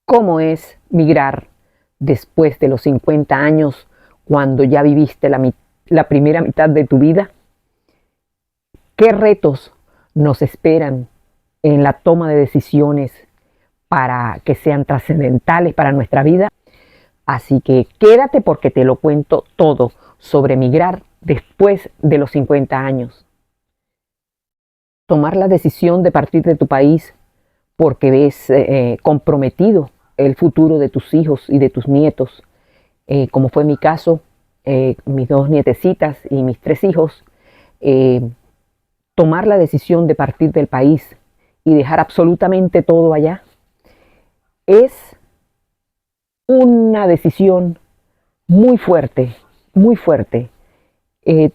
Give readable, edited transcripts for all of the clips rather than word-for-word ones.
¿Cómo es migrar después de los 50 años cuando ya viviste la primera mitad de tu vida? ¿Qué retos nos esperan en la toma de decisiones para que sean trascendentales para nuestra vida? Así que quédate porque te lo cuento todo sobre migrar después de los 50 años. Tomar la decisión de partir de tu país porque ves comprometido el futuro de tus hijos y de tus nietos, como fue mi caso, mis 2 nietecitas y mis 3 hijos, tomar la decisión de partir del país y dejar absolutamente todo allá, es una decisión muy fuerte, muy fuerte.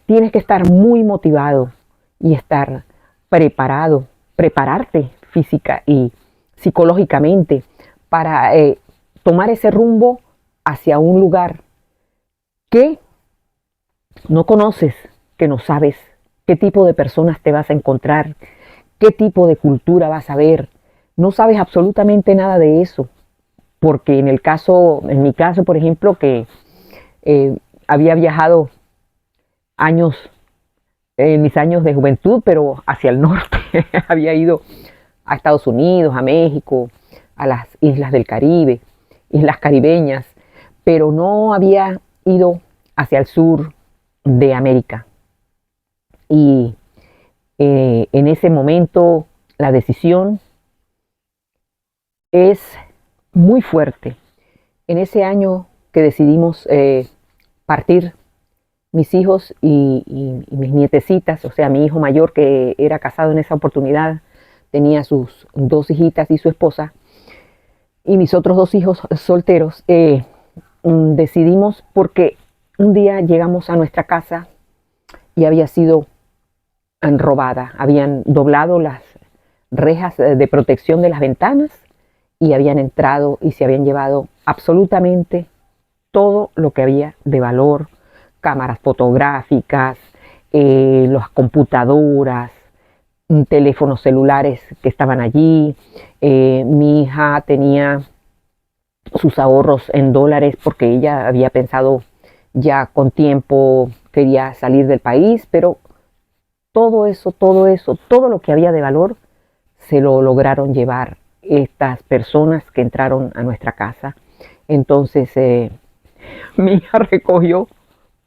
Tienes que estar muy motivado y estar preparado, prepararte física y psicológicamente para tomar ese rumbo hacia un lugar que no conoces, que no sabes qué tipo de personas te vas a encontrar, qué tipo de cultura vas a ver. No sabes absolutamente nada de eso, porque en mi caso, por ejemplo, que había viajado en mis años de juventud, pero hacia el norte, había ido a Estados Unidos, a México, a las islas del Caribe, islas caribeñas, pero no había ido hacia el sur de América. Y en ese momento la decisión es muy fuerte. En ese año que decidimos partir mis hijos y mis nietecitas, o sea, mi hijo mayor que era casado en esa oportunidad, tenía sus 2 hijitas y su esposa, y mis otros 2 hijos solteros, decidimos porque un día llegamos a nuestra casa y había sido robada. Habían doblado las rejas de protección de las ventanas y habían entrado y se habían llevado absolutamente todo lo que había de valor, cámaras fotográficas, las computadoras, teléfonos celulares que estaban allí. Mi hija tenía sus ahorros en dólares porque ella había pensado ya con tiempo, quería salir del país, pero todo lo que había de valor se lo lograron llevar estas personas que entraron a nuestra casa. Entonces mi hija recogió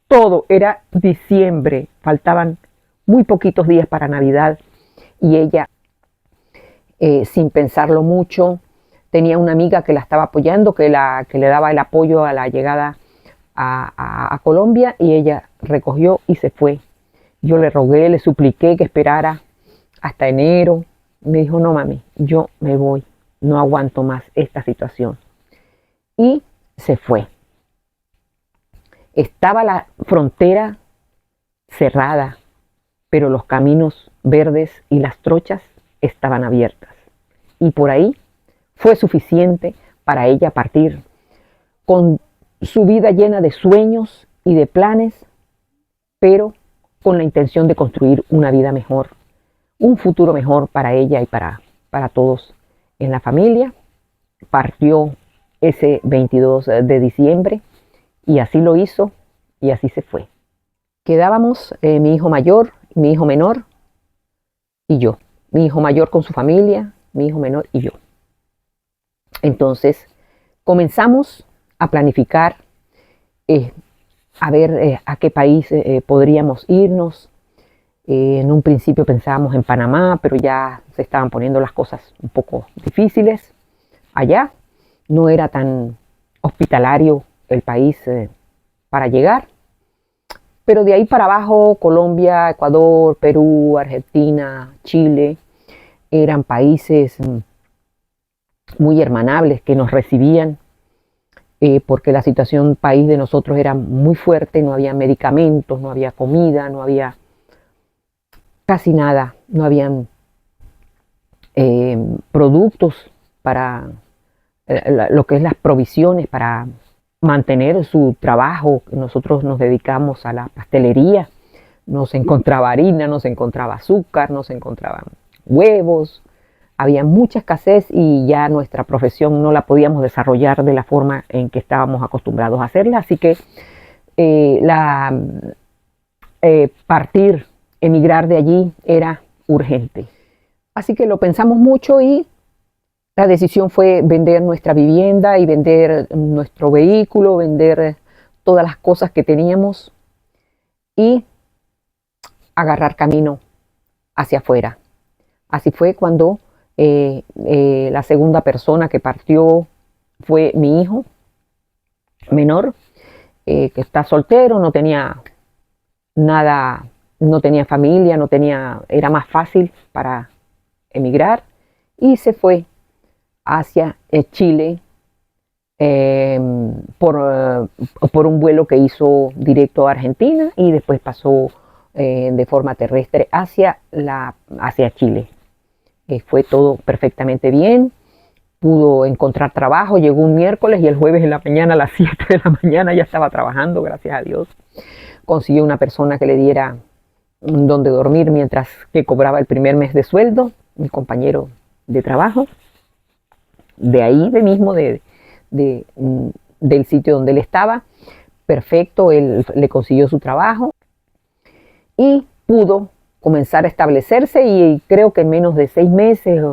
todo, era diciembre, faltaban muy poquitos días para Navidad y ella, sin pensarlo mucho, tenía una amiga que la estaba apoyando, que le daba el apoyo a la llegada a Colombia, y ella recogió y se fue. Yo le rogué, le supliqué que esperara hasta enero. Me dijo, no mami, yo me voy, no aguanto más esta situación. Y se fue. Estaba la frontera cerrada, pero los caminos verdes y las trochas estaban abiertas. Y por ahí fue suficiente para ella partir con su vida llena de sueños y de planes, pero con la intención de construir una vida mejor, un futuro mejor para ella y para todos en la familia. Partió ese 22 de diciembre y así lo hizo y así se fue. Quedábamos mi hijo mayor, mi hijo menor y yo. Mi hijo mayor con su familia, mi hijo menor y yo. Entonces comenzamos a planificar, a ver a qué país podríamos irnos. En un principio pensábamos en Panamá, pero ya se estaban poniendo las cosas un poco difíciles allá. No era tan hospitalario el país para llegar. Pero de ahí para abajo, Colombia, Ecuador, Perú, Argentina, Chile, eran países muy hermanables que nos recibían, porque la situación país de nosotros era muy fuerte, no había medicamentos, no había comida, no había casi nada, no habían productos para lo que es las provisiones para mantener su trabajo. Nosotros nos dedicamos a la pastelería, no se encontraba harina, no se encontraba azúcar, no se encontraban huevos, había mucha escasez y ya nuestra profesión no la podíamos desarrollar de la forma en que estábamos acostumbrados a hacerla, así que partir, emigrar de allí era urgente. Así que lo pensamos mucho y la decisión fue vender nuestra vivienda y vender nuestro vehículo, vender todas las cosas que teníamos y agarrar camino hacia afuera. Así fue cuando la segunda persona que partió fue mi hijo menor, que está soltero, no tenía nada, no tenía familia, era más fácil para emigrar y se fue hacia Chile por un vuelo que hizo directo a Argentina y después pasó de forma terrestre hacia Chile. Fue todo perfectamente bien, pudo encontrar trabajo, llegó un miércoles y el jueves en la mañana, a las 7 de la mañana ya estaba trabajando, gracias a Dios. Consiguió una persona que le diera donde dormir mientras que cobraba el primer mes de sueldo, mi compañero de trabajo, de ahí mismo, del sitio donde él estaba. Perfecto, él le consiguió su trabajo y pudo comenzar a establecerse y creo que en menos de 6 meses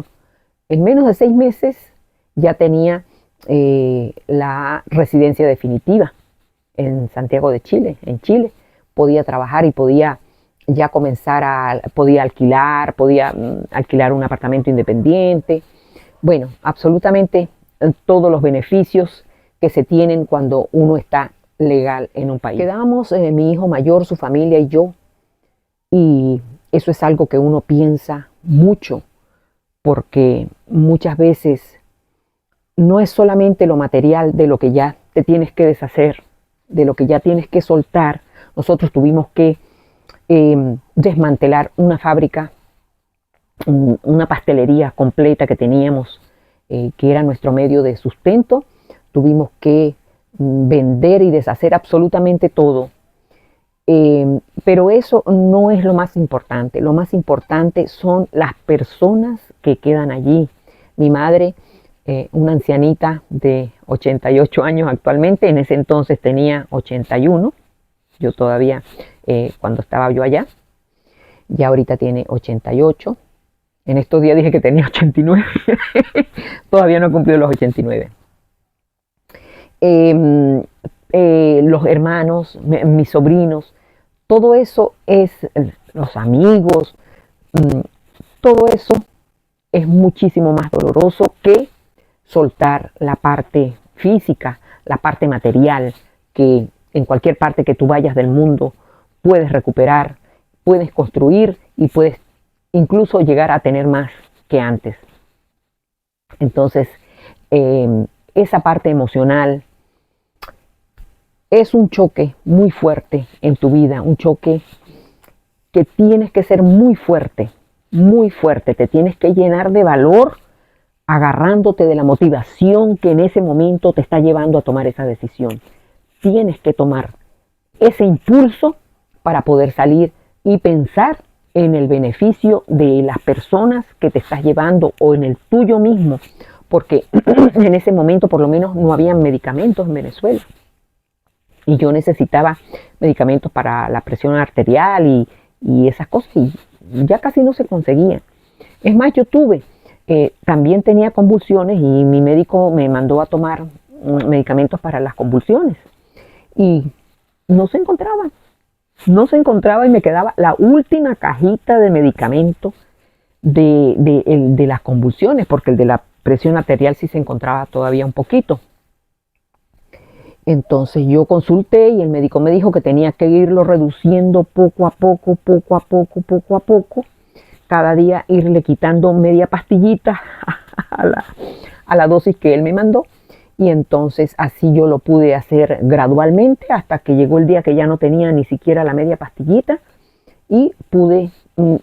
ya tenía la residencia definitiva en Santiago de Chile, en Chile. Podía trabajar y podía ya podía alquilar un apartamento independiente. Bueno, absolutamente todos los beneficios que se tienen cuando uno está legal en un país. Quedábamos mi hijo mayor, su familia y yo, y eso es algo que uno piensa mucho, porque muchas veces no es solamente lo material de lo que ya te tienes que deshacer, de lo que ya tienes que soltar. Nosotros tuvimos que desmantelar una fábrica, una pastelería completa que teníamos, que era nuestro medio de sustento. Tuvimos que vender y deshacer absolutamente todo. Pero eso no es lo más importante. Lo más importante son las personas que quedan allí. Mi madre, una ancianita de 88 años actualmente, en ese entonces tenía 81. Yo todavía, cuando estaba yo allá, ya ahorita tiene 88. En estos días dije que tenía 89. Todavía no he cumplido los 89. Los hermanos, mis sobrinos, todo eso los amigos, todo eso es muchísimo más doloroso que soltar la parte física, la parte material, que en cualquier parte que tú vayas del mundo puedes recuperar, puedes construir y puedes incluso llegar a tener más que antes. Entonces, esa parte emocional es un choque muy fuerte en tu vida, un choque que tienes que ser muy fuerte, te tienes que llenar de valor, agarrándote de la motivación que en ese momento te está llevando a tomar esa decisión. Tienes que tomar ese impulso para poder salir y pensar en el beneficio de las personas que te estás llevando o en el tuyo mismo, porque en ese momento por lo menos no había medicamentos en Venezuela y yo necesitaba medicamentos para la presión arterial y esas cosas y ya casi no se conseguían. Es más, yo también tenía convulsiones y mi médico me mandó a tomar medicamentos para las convulsiones y no se encontraban. No se encontraba y me quedaba la última cajita de medicamento de las convulsiones, porque el de la presión arterial sí se encontraba todavía un poquito. Entonces yo consulté y el médico me dijo que tenía que irlo reduciendo poco a poco, cada día irle quitando media pastillita a la dosis que él me mandó. Y entonces así yo lo pude hacer gradualmente hasta que llegó el día que ya no tenía ni siquiera la media pastillita y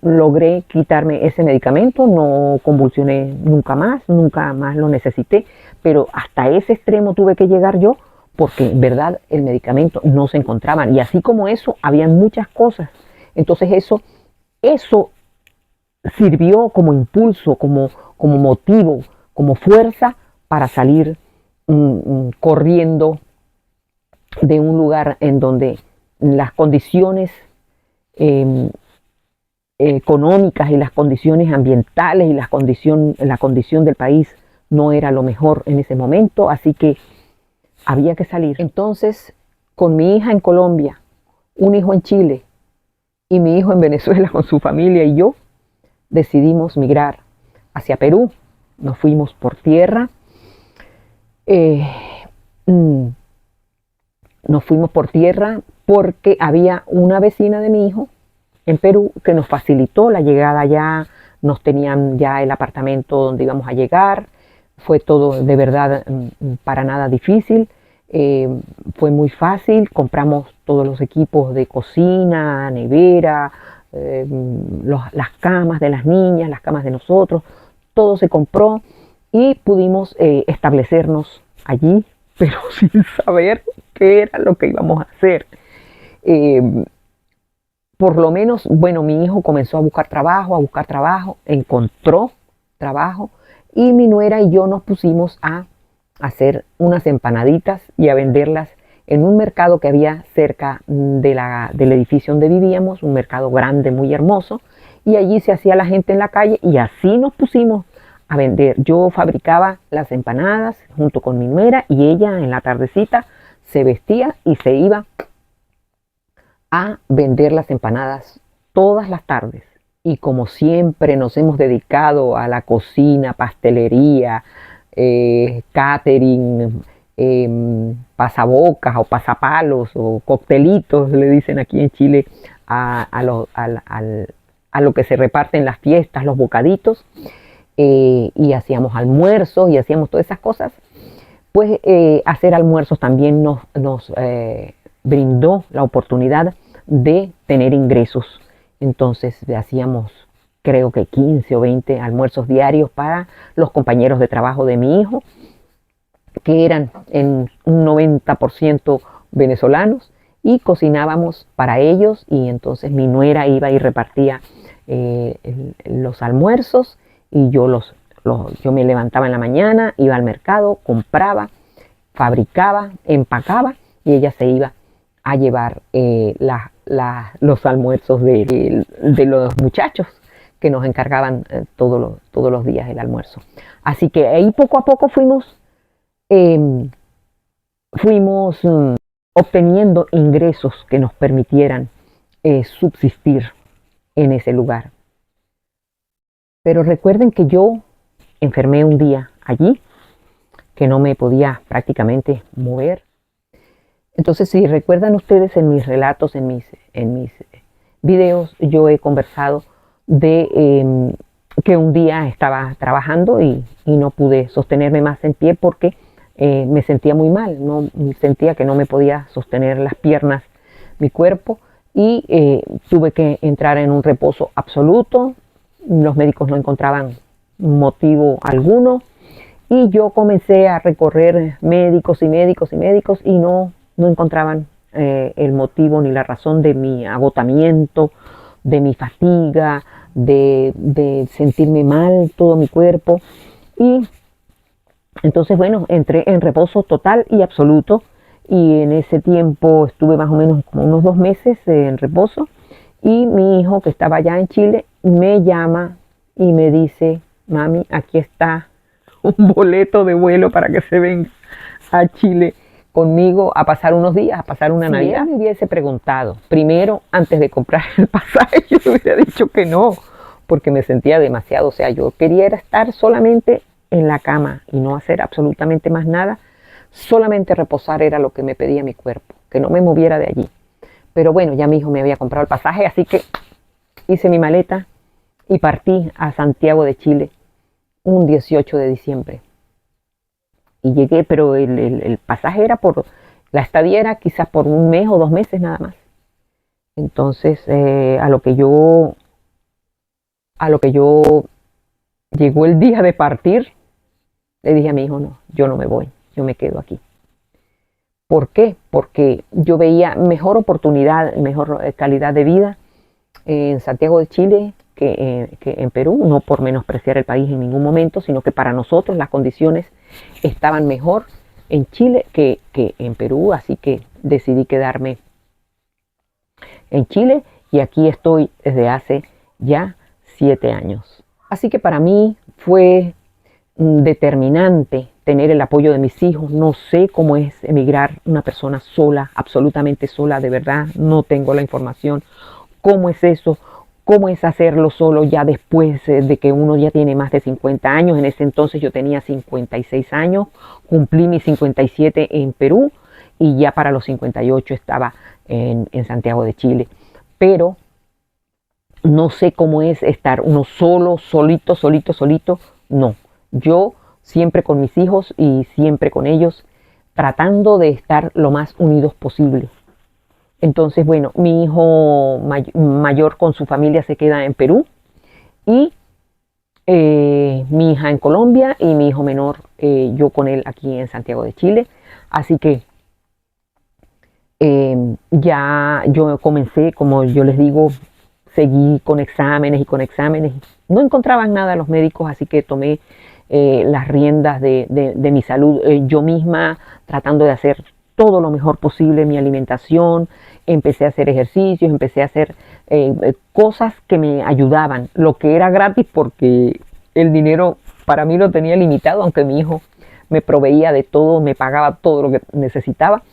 logré quitarme ese medicamento, no convulsioné nunca más lo necesité, pero hasta ese extremo tuve que llegar yo porque en verdad el medicamento no se encontraba y así como eso habían muchas cosas. Entonces eso sirvió como impulso, como motivo, como fuerza para salir corriendo de un lugar en donde las condiciones eh, económicas y las condiciones ambientales y la condición del país no era lo mejor en ese momento, así que había que salir. Entonces, con mi hija en Colombia, un hijo en Chile y mi hijo en Venezuela con su familia y yo, decidimos migrar hacia Perú. Nos fuimos por tierra. Eh, nos fuimos por tierra porque había una vecina de mi hijo en Perú que nos facilitó la llegada allá, nos tenían ya el apartamento donde íbamos a llegar, fue todo de verdad para nada difícil, fue muy fácil, compramos todos los equipos de cocina, nevera, las camas de las niñas, las camas de nosotros, todo se compró y pudimos establecernos allí, pero sin saber qué era lo que íbamos a hacer. Por lo menos, bueno, mi hijo comenzó a buscar trabajo, encontró trabajo y mi nuera y yo nos pusimos a hacer unas empanaditas y a venderlas en un mercado que había cerca del edificio donde vivíamos, un mercado grande, muy hermoso, y allí se hacía la gente en la calle y así nos pusimos a vender. Yo fabricaba las empanadas junto con mi nuera y ella en la tardecita se vestía y se iba a vender las empanadas todas las tardes. Y como siempre nos hemos dedicado a la cocina, pastelería, catering, pasabocas o pasapalos o coctelitos, le dicen aquí en Chile, a lo que se reparte en las fiestas, los bocaditos, y hacíamos almuerzos y hacíamos todas esas cosas, pues hacer almuerzos también nos brindó la oportunidad de tener ingresos. Entonces hacíamos creo que 15 o 20 almuerzos diarios para los compañeros de trabajo de mi hijo, que eran en un 90% venezolanos, y cocinábamos para ellos y entonces mi nuera iba y repartía los almuerzos y yo me levantaba en la mañana, iba al mercado, compraba, fabricaba, empacaba y ella se iba a llevar los almuerzos de los muchachos que nos encargaban todos los días el almuerzo. Así que ahí poco a poco fuimos obteniendo ingresos que nos permitieran subsistir en ese lugar. Pero recuerden que yo enfermé un día allí, que no me podía prácticamente mover. Entonces, si recuerdan ustedes en mis relatos, en mis videos, yo he conversado de que un día estaba trabajando y no pude sostenerme más en pie porque me sentía muy mal, no sentía que no me podía sostener las piernas, mi cuerpo, y tuve que entrar en un reposo absoluto. Los médicos no encontraban motivo alguno y yo comencé a recorrer médicos y médicos y médicos y no encontraban el motivo ni la razón de mi agotamiento, de mi fatiga, de sentirme mal todo mi cuerpo. Y entonces, bueno, entré en reposo total y absoluto y en ese tiempo estuve más o menos como unos 2 meses en reposo y mi hijo que estaba allá en Chile me llama y me dice: mami, aquí está un boleto de vuelo para que se venga a Chile conmigo a pasar unos días, a pasar una Navidad. Si él me hubiese preguntado primero, antes de comprar el pasaje, yo le hubiera dicho que no, porque me sentía demasiado, o sea, yo quería estar solamente en la cama y no hacer absolutamente más nada, solamente reposar era lo que me pedía mi cuerpo, que no me moviera de allí. Pero bueno, ya mi hijo me había comprado el pasaje, así que hice mi maleta y partí a Santiago de Chile un 18 de diciembre. Y llegué, pero el pasaje era la estadía era quizás por 1 mes o 2 meses nada más. Entonces, a lo que yo llegó el día de partir, le dije a mi hijo: no, yo no me voy, yo me quedo aquí. ¿Por qué? Porque yo veía mejor oportunidad, mejor calidad de vida en Santiago de Chile que en Perú, no por menospreciar el país en ningún momento, sino que para nosotros las condiciones estaban mejor en Chile que en Perú, así que decidí quedarme en Chile y aquí estoy desde hace ya 7 años. Así que para mí fue determinante tener el apoyo de mis hijos. No sé cómo es emigrar una persona sola, absolutamente sola, de verdad, no tengo la información. ¿Cómo es eso? ¿Cómo es hacerlo solo ya después de que uno ya tiene más de 50 años? En ese entonces yo tenía 56 años, cumplí mis 57 en Perú y ya para los 58 estaba en Santiago de Chile. Pero no sé cómo es estar uno solo, solito, solito, solito. No, yo siempre con mis hijos y siempre con ellos, tratando de estar lo más unidos posible. Entonces, bueno, mi hijo mayor con su familia se queda en Perú y mi hija en Colombia y mi hijo menor, yo con él aquí en Santiago de Chile. Así que ya yo comencé, como yo les digo, seguí con exámenes y con exámenes. No encontraban nada los médicos, así que tomé las riendas de mi salud yo misma, tratando de hacer todo lo mejor posible mi alimentación. Empecé a hacer ejercicios, empecé a hacer cosas que me ayudaban, lo que era gratis porque el dinero para mí lo tenía limitado, aunque mi hijo me proveía de todo, me pagaba todo lo que necesitaba,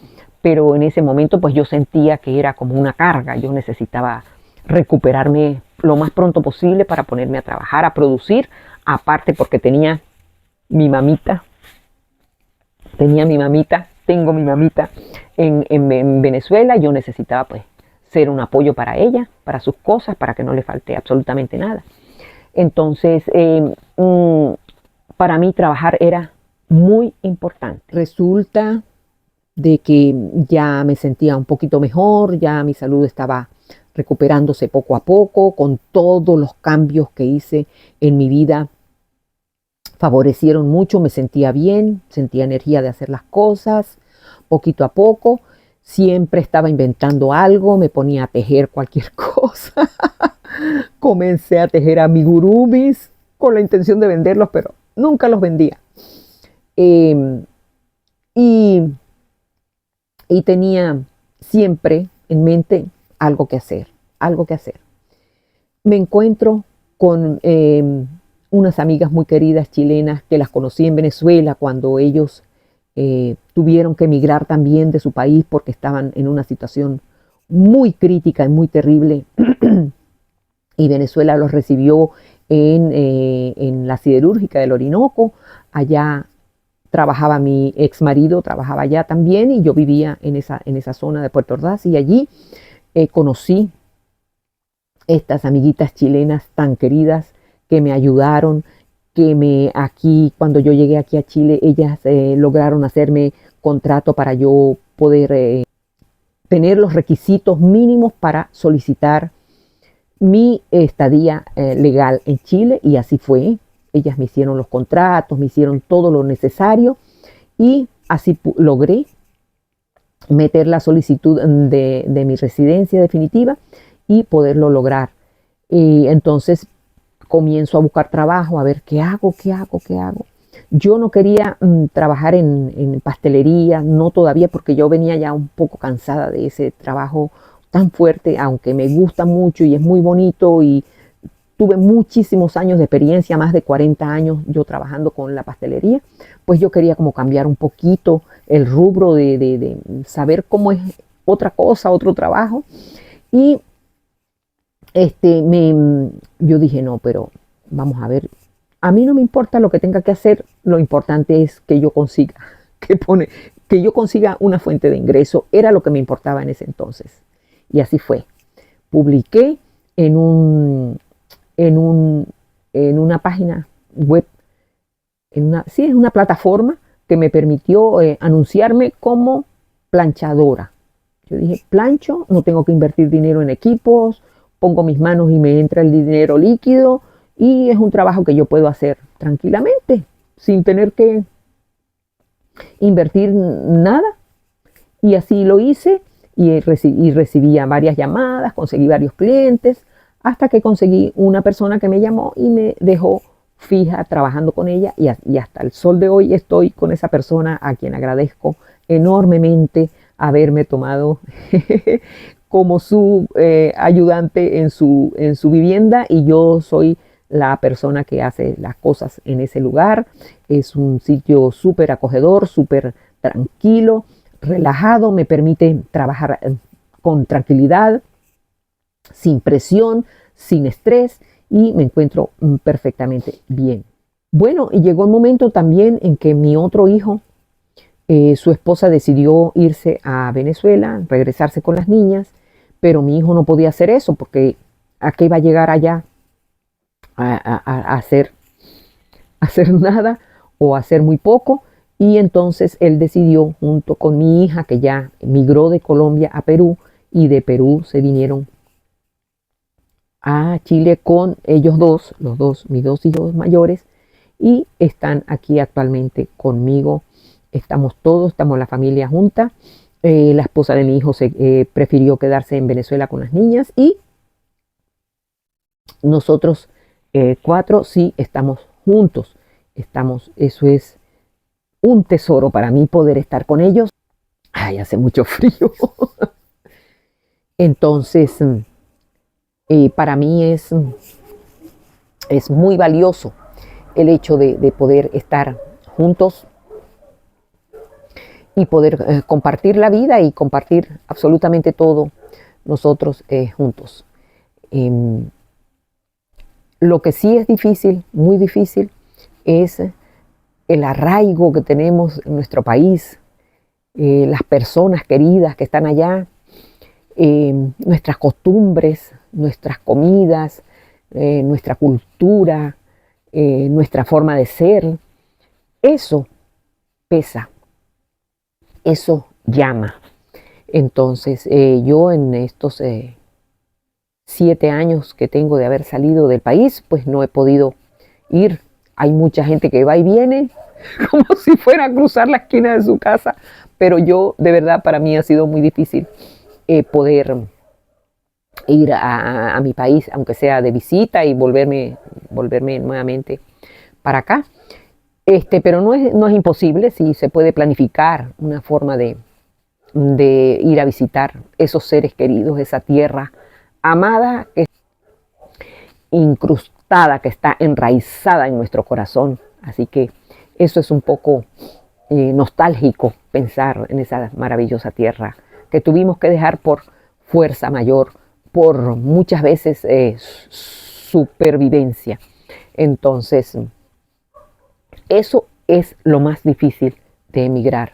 pero en ese momento pues yo sentía que era como una carga, yo necesitaba recuperarme lo más pronto posible para ponerme a trabajar, a producir, aparte porque tenía mi mamita, tengo mi mamita en Venezuela, yo necesitaba pues ser un apoyo para ella, para sus cosas, para que no le falte absolutamente nada. Entonces, para mí trabajar era muy importante. Resulta de que ya me sentía un poquito mejor, ya mi salud estaba recuperándose poco a poco, con todos los cambios que hice en mi vida, favorecieron mucho, me sentía bien, sentía energía de hacer las cosas, poquito a poco, siempre estaba inventando algo, me ponía a tejer cualquier cosa, comencé a tejer amigurumis con la intención de venderlos, pero nunca los vendía. Y y tenía siempre en mente algo que hacer, algo que hacer. Me encuentro con unas amigas muy queridas chilenas que las conocí en Venezuela cuando ellos tuvieron que emigrar también de su país porque estaban en una situación muy crítica y muy terrible y Venezuela los recibió en la siderúrgica del Orinoco. Allá trabajaba mi ex marido, trabajaba allá también y yo vivía en esa zona de Puerto Ordaz y allí conocí estas amiguitas chilenas tan queridas que me ayudaron, aquí, cuando yo llegué aquí a Chile, ellas lograron hacerme contrato para yo poder tener los requisitos mínimos para solicitar mi estadía legal en Chile y así fue. Ellas me hicieron los contratos, me hicieron todo lo necesario y así logré meter la solicitud de mi residencia definitiva y poderlo lograr. Y entonces comienzo a buscar trabajo, a ver qué hago. Yo no quería trabajar en pastelería, no todavía, porque yo venía ya un poco cansada de ese trabajo tan fuerte, aunque me gusta mucho y es muy bonito y tuve muchísimos años de experiencia, más de 40 años yo trabajando con la pastelería, pues yo quería como cambiar un poquito el rubro de saber cómo es otra cosa, otro trabajo. Y yo dije, no, pero vamos a ver, a mí no me importa lo que tenga que hacer, lo importante es que yo consiga, que yo consiga una fuente de ingreso, era lo que me importaba en ese entonces. Y así fue. Publiqué en una página web, es una plataforma que me permitió anunciarme como planchadora. Yo dije, plancho, no tengo que invertir dinero en equipos, pongo mis manos y me entra el dinero líquido y es un trabajo que yo puedo hacer tranquilamente, sin tener que invertir nada. Y así lo hice y recibía varias llamadas, conseguí varios clientes, hasta que conseguí una persona que me llamó y me dejó fija trabajando con ella y hasta el sol de hoy estoy con esa persona a quien agradezco enormemente haberme tomado como su ayudante en su vivienda, y yo soy la persona que hace las cosas en ese lugar. Es un sitio súper acogedor, súper tranquilo, relajado, me permite trabajar con tranquilidad, sin presión, sin estrés, y me encuentro perfectamente bien. Bueno, y llegó el momento también en que mi otro hijo, su esposa decidió irse a Venezuela, regresarse con las niñas, pero mi hijo no podía hacer eso porque ¿a qué iba a llegar allá a hacer nada o hacer muy poco? Y entonces él decidió, junto con mi hija, que ya migró de Colombia a Perú, y de Perú se vinieron a Chile con ellos dos, mis dos hijos mayores, y están aquí actualmente conmigo. Estamos la familia junta. La esposa de mi hijo prefirió quedarse en Venezuela con las niñas, y nosotros 4 sí estamos juntos. Eso es un tesoro para mí, poder estar con ellos. Ay, hace mucho frío. Entonces, para mí es muy valioso el hecho de poder estar juntos y poder compartir la vida y compartir absolutamente todo nosotros juntos. Lo que sí es difícil, muy difícil, es el arraigo que tenemos en nuestro país, las personas queridas que están allá, nuestras costumbres, nuestras comidas, nuestra cultura, nuestra forma de ser. Eso pesa, eso llama. Entonces, yo en estos 7 años que tengo de haber salido del país, pues no he podido ir. Hay mucha gente que va y viene como si fuera a cruzar la esquina de su casa, pero yo, de verdad, para mí ha sido muy difícil poder ir a mi país, aunque sea de visita, y volverme nuevamente para acá. Pero no es imposible, sí se puede planificar una forma de ir a visitar esos seres queridos, esa tierra amada, que incrustada, que está enraizada en nuestro corazón. Así que eso es un poco nostálgico, pensar en esa maravillosa tierra que tuvimos que dejar por fuerza mayor, por muchas veces supervivencia. Entonces, eso es lo más difícil de emigrar.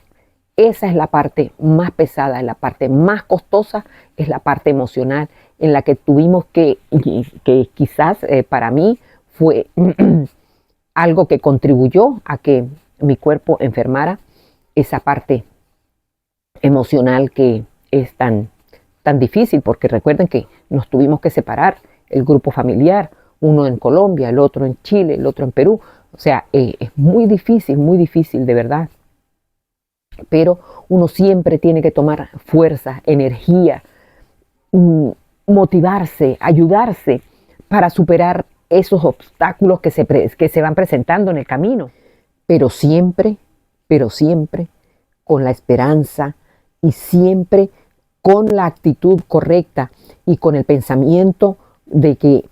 Esa es la parte más pesada, la parte más costosa, es la parte emocional, en la que tuvimos que quizás para mí fue algo que contribuyó a que mi cuerpo enfermara, esa parte emocional que es tan difícil, porque recuerden que nos tuvimos que separar, el grupo familiar, uno en Colombia, el otro en Chile, el otro en Perú. O sea, es muy difícil de verdad. Pero uno siempre tiene que tomar fuerza, energía, motivarse, ayudarse para superar esos obstáculos que se van presentando en el camino. Pero siempre con la esperanza, y siempre con la actitud correcta y con el pensamiento de que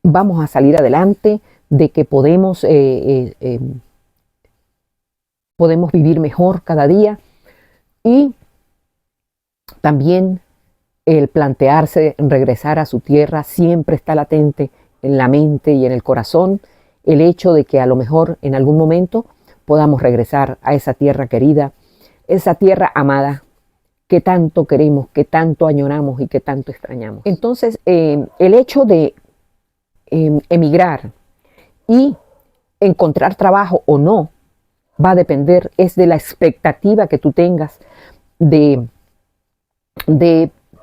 vamos a salir adelante, de que podemos vivir mejor cada día. Y también el plantearse en regresar a su tierra siempre está latente en la mente y en el corazón, el hecho de que a lo mejor en algún momento podamos regresar a esa tierra querida, esa tierra amada que tanto queremos, que tanto añoramos y que tanto extrañamos. Entonces, el hecho de emigrar y encontrar trabajo o no va a depender es de la expectativa que tú tengas de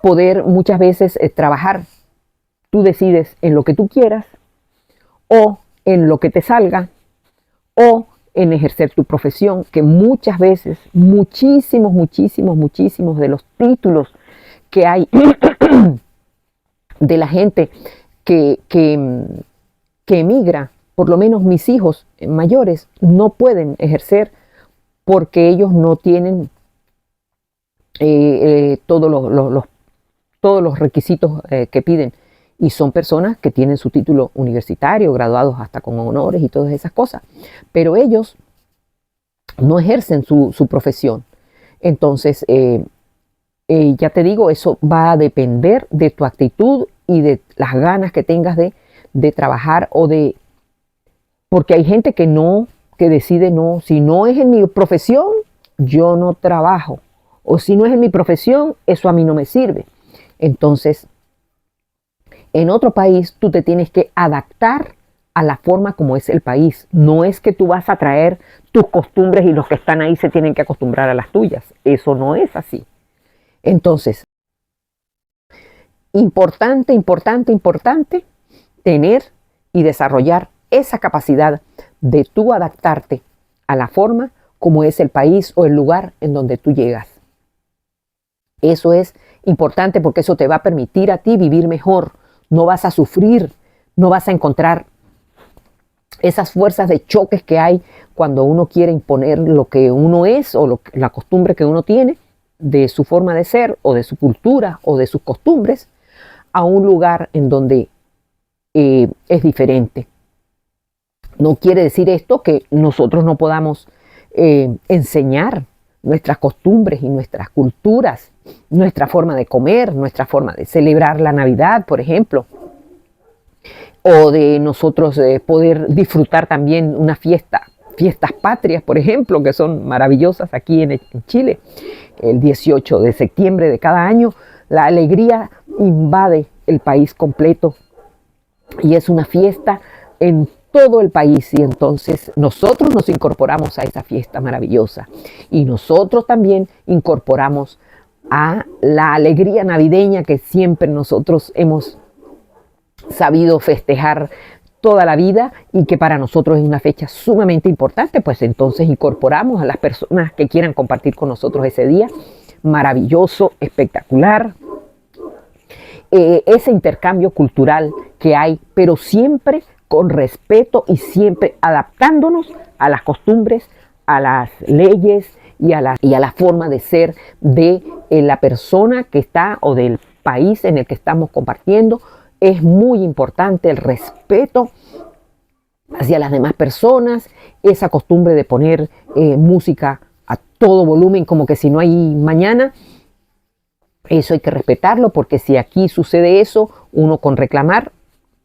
poder muchas veces trabajar. Tú decides en lo que tú quieras, o en lo que te salga, o en ejercer tu profesión, que muchas veces, muchísimos de los títulos que hay de la gente que emigra, por lo menos mis hijos mayores, no pueden ejercer porque ellos no tienen todos los requisitos que piden. Y son personas que tienen su título universitario, graduados hasta con honores y todas esas cosas. Pero ellos no ejercen su profesión. Entonces, ya te digo, eso va a depender de tu actitud y de las ganas que tengas de trabajar porque hay gente que decide no, si no es en mi profesión, yo no trabajo. O si no es en mi profesión, eso a mí no me sirve. Entonces, en otro país tú te tienes que adaptar a la forma como es el país. No es que tú vas a traer tus costumbres y los que están ahí se tienen que acostumbrar a las tuyas. Eso no es así. Entonces, importante tener y desarrollar esa capacidad de tú adaptarte a la forma como es el país o el lugar en donde tú llegas. Eso es importante porque eso te va a permitir a ti vivir mejor. No vas a sufrir, no vas a encontrar esas fuerzas de choques que hay cuando uno quiere imponer lo que uno es o la costumbre que uno tiene de su forma de ser o de su cultura o de sus costumbres a un lugar en donde es diferente. No quiere decir esto que nosotros no podamos enseñar nuestras costumbres y nuestras culturas, nuestra forma de comer, nuestra forma de celebrar la Navidad, por ejemplo, o de nosotros poder disfrutar también una fiestas patrias, por ejemplo, que son maravillosas aquí en Chile. El 18 de septiembre de cada año, la alegría invade el país completo y es una fiesta en todo el país, y entonces nosotros nos incorporamos a esa fiesta maravillosa y nosotros también incorporamos a la alegría navideña que siempre nosotros hemos sabido festejar toda la vida y que para nosotros es una fecha sumamente importante. Pues entonces incorporamos a las personas que quieran compartir con nosotros ese día maravilloso, espectacular, ese intercambio cultural que hay, pero siempre con respeto y siempre adaptándonos a las costumbres, a las leyes y a la forma de ser de la persona que está o del país en el que estamos compartiendo. Es muy importante el respeto hacia las demás personas, esa costumbre de poner música a todo volumen como que si no hay mañana. Eso hay que respetarlo, porque si aquí sucede eso, uno con reclamar,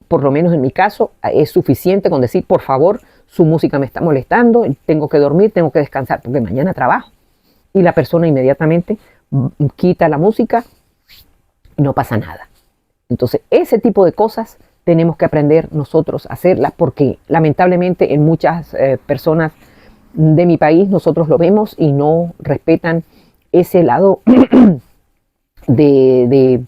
por lo menos en mi caso, es suficiente con decir, por favor, su música me está molestando, tengo que dormir, tengo que descansar, porque mañana trabajo. Y la persona inmediatamente quita la música y no pasa nada. Entonces, ese tipo de cosas tenemos que aprender nosotros a hacerlas, porque lamentablemente en muchas personas de mi país nosotros lo vemos y no respetan ese lado de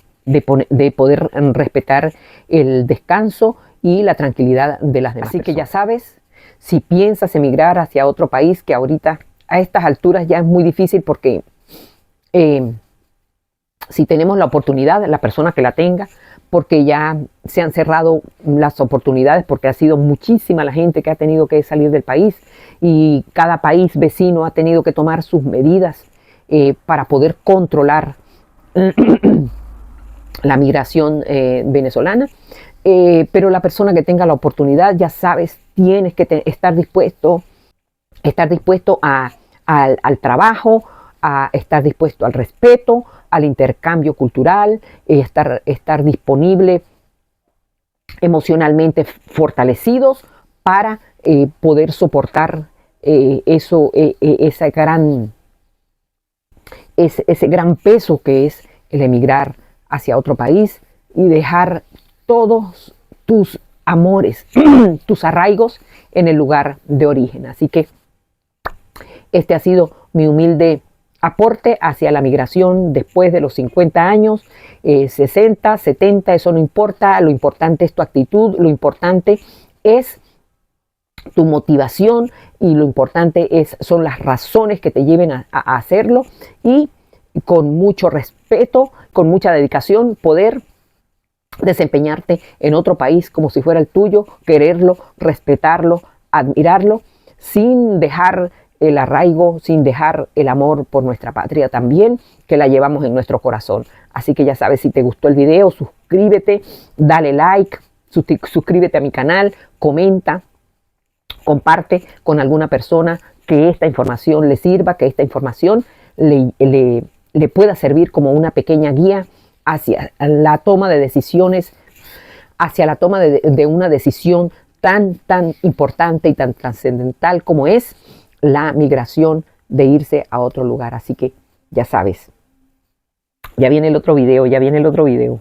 poder respetar el descanso y la tranquilidad de las demás. Así que ya sabes, si piensas emigrar hacia otro país, que ahorita a estas alturas ya es muy difícil, porque si tenemos la oportunidad, la persona que la tenga, porque ya se han cerrado las oportunidades, porque ha sido muchísima la gente que ha tenido que salir del país y cada país vecino ha tenido que tomar sus medidas para poder controlar la migración venezolana. Pero la persona que tenga la oportunidad, ya sabes, tienes que estar dispuesto al trabajo, a estar dispuesto al respeto, al intercambio cultural, estar disponible, emocionalmente fortalecidos para poder soportar ese gran peso que es el emigrar hacia otro país y dejar todos tus amores, tus arraigos en el lugar de origen. Así que este ha sido mi humilde aporte hacia la migración después de los 50 años, 60, 70, eso no importa. Lo importante es tu actitud, lo importante es tu motivación y lo importante son las razones que te lleven a hacerlo, y con mucho respeto, con mucha dedicación, poder desempeñarte en otro país como si fuera el tuyo, quererlo, respetarlo, admirarlo, sin dejar el arraigo, sin dejar el amor por nuestra patria también, que la llevamos en nuestro corazón. Así que ya sabes, si te gustó el video, suscríbete, dale like, suscríbete a mi canal, comenta, comparte con alguna persona que esta información le sirva, que esta información le pueda servir como una pequeña guía hacia la toma de decisiones, hacia la toma de una decisión tan importante y tan trascendental como es la migración, de irse a otro lugar. Así que ya sabes, ya viene el otro video, ya viene el otro video.